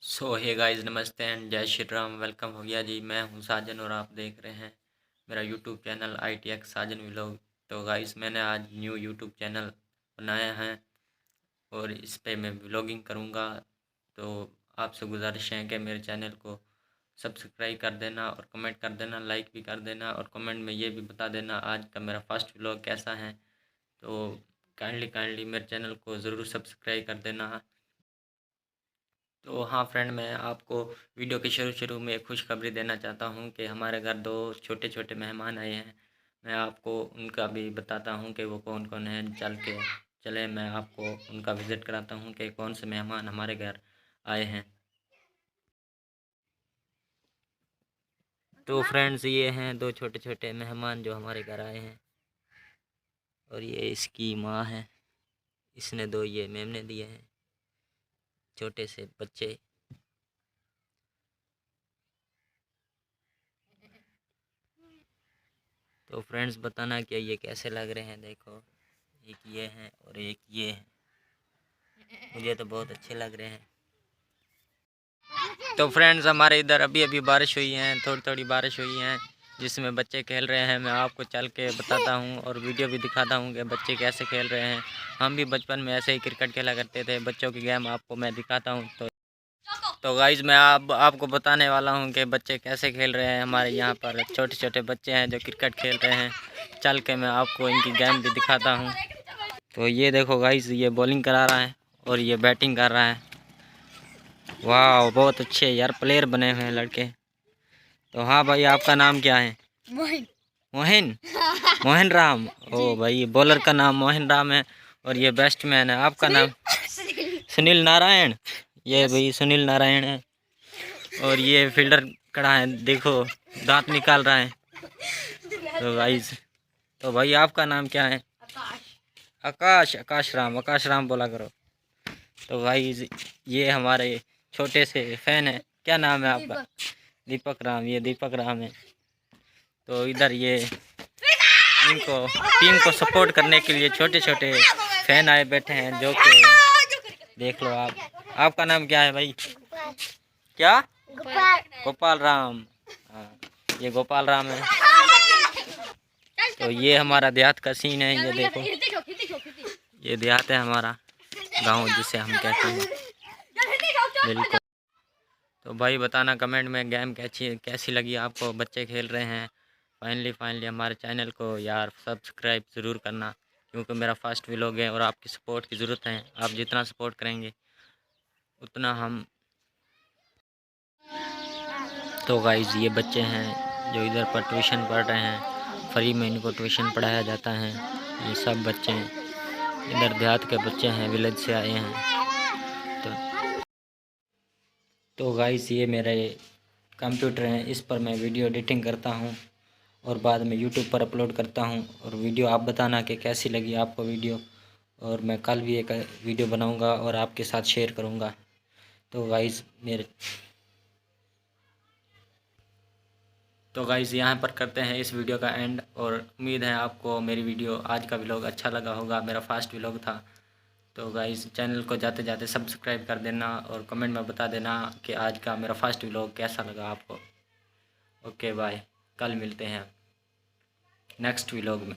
Hey guys, नमस्ते and जय Shri Ram. Welcome हो गया जी। मैं हूं साजन और आप देख रहे हैं मेरा यूट्यूब चैनल ITX साजन व्लॉग। तो गाइस, मैंने आज न्यू यूट्यूब चैनल बनाया है और इस पे मैं व्लॉगिंग करूंगा। तो आपसे गुजारिश है कि मेरे चैनल को सब्सक्राइब कर देना और कमेंट कर देना, लाइक भी कर देना और कमेंट में ये भी बता देना आज का मेरा फर्स्ट व्लॉग कैसा है। तो काइंडली मेरे चैनल को ज़रूर सब्सक्राइब कर देना। तो हाँ फ्रेंड, मैं आपको वीडियो के शुरू में एक खुशखबरी देना चाहता हूँ कि हमारे घर दो छोटे छोटे मेहमान आए हैं। मैं आपको उनका भी बताता हूँ कि वो कौन कौन हैं। चले मैं आपको उनका विज़िट कराता हूँ कि कौन से मेहमान हमारे घर आए हैं। तो फ्रेंड्स, ये हैं दो छोटे छोटे मेहमान जो हमारे घर आए हैं और ये इसकी माँ है। इसने दो ये मेमने दिए हैं, छोटे से बच्चे। तो फ्रेंड्स, बताना कि ये कैसे लग रहे हैं। देखो, एक ये हैं और एक ये हैं। मुझे तो बहुत अच्छे लग रहे हैं। तो फ्रेंड्स, हमारे इधर अभी अभी बारिश हुई है, थोड़ी थोड़ी बारिश हुई है जिसमें बच्चे खेल रहे हैं। मैं आपको चल के बताता हूं और वीडियो भी दिखाता हूं कि बच्चे कैसे खेल रहे हैं। हम भी बचपन में ऐसे ही क्रिकेट खेला करते थे। बच्चों की गेम आपको मैं दिखाता हूं। तो गाइज़, मैं आपको बताने वाला हूं कि बच्चे कैसे खेल रहे हैं। हमारे यहाँ पर छोटे छोटे बच्चे हैं जो क्रिकेट खेल रहे हैं। चल के मैं आपको इनकी गेम भी दिखाता हूँ। तो ये देखो गाइज़, ये बॉलिंग करा रहा है और ये बैटिंग कर रहा है। वाह, बहुत अच्छे यार प्लेयर बने हुए हैं लड़के। तो हाँ भाई, आपका नाम क्या है? मोहिन। मोहिन। मोहन राम। ओ भाई, बॉलर का नाम मोहन राम है और ये बैट्समैन है। आपका नाम? सुनील नारायण। ये भाई सुनील नारायण है और ये फील्डर खड़ा है, देखो दांत निकाल रहा है। तो गाइस, तो भाई आपका नाम क्या है? आकाश। आकाश राम बोला करो। तो गाइस, ये हमारे छोटे से फैन है। क्या नाम है आपका? दीपक राम। ये दीपक राम है। तो इधर ये इनको टीम को सपोर्ट करने के लिए छोटे छोटे फैन आए बैठे हैं जो कि देख लो आप। आपका नाम क्या है भाई? क्या? गोपाल राम। हाँ, ये गोपाल राम है। तो ये हमारा देहात का सीन है। ये देखो, ये देहात है हमारा गांव जिसे हम कहते हैं। बिल्कुल। तो भाई बताना कमेंट में गेम कैसी लगी आपको। बच्चे खेल रहे हैं। फाइनली हमारे चैनल को यार सब्सक्राइब ज़रूर करना, क्योंकि मेरा फर्स्ट व्लॉग है और आपकी सपोर्ट की ज़रूरत है। आप जितना सपोर्ट करेंगे उतना हम। तो गाइज़, ये बच्चे हैं जो इधर पर ट्यूशन पढ़ रहे हैं। फ्री में इनको ट्यूशन पढ़ाया जाता है। ये सब बच्चे इधर देहात के बच्चे हैं, विलेज से आए हैं। तो गाइस, ये मेरे कंप्यूटर हैं, इस पर मैं वीडियो एडिटिंग करता हूँ और बाद में यूट्यूब पर अपलोड करता हूँ। और वीडियो आप बताना कि कैसी लगी आपको वीडियो। और मैं कल भी एक वीडियो बनाऊँगा और आपके साथ शेयर करूँगा। तो गाइस, यहाँ पर करते हैं इस वीडियो का एंड। और उम्मीद है आपको मेरी वीडियो आज का व्लॉग अच्छा लगा होगा। मेरा फर्स्ट व्लॉग था। तो गाइस, चैनल को जाते जाते सब्सक्राइब कर देना और कमेंट में बता देना कि आज का मेरा फर्स्ट व्लॉग कैसा लगा आपको। ओके बाय, कल मिलते हैं नेक्स्ट व्लॉग में।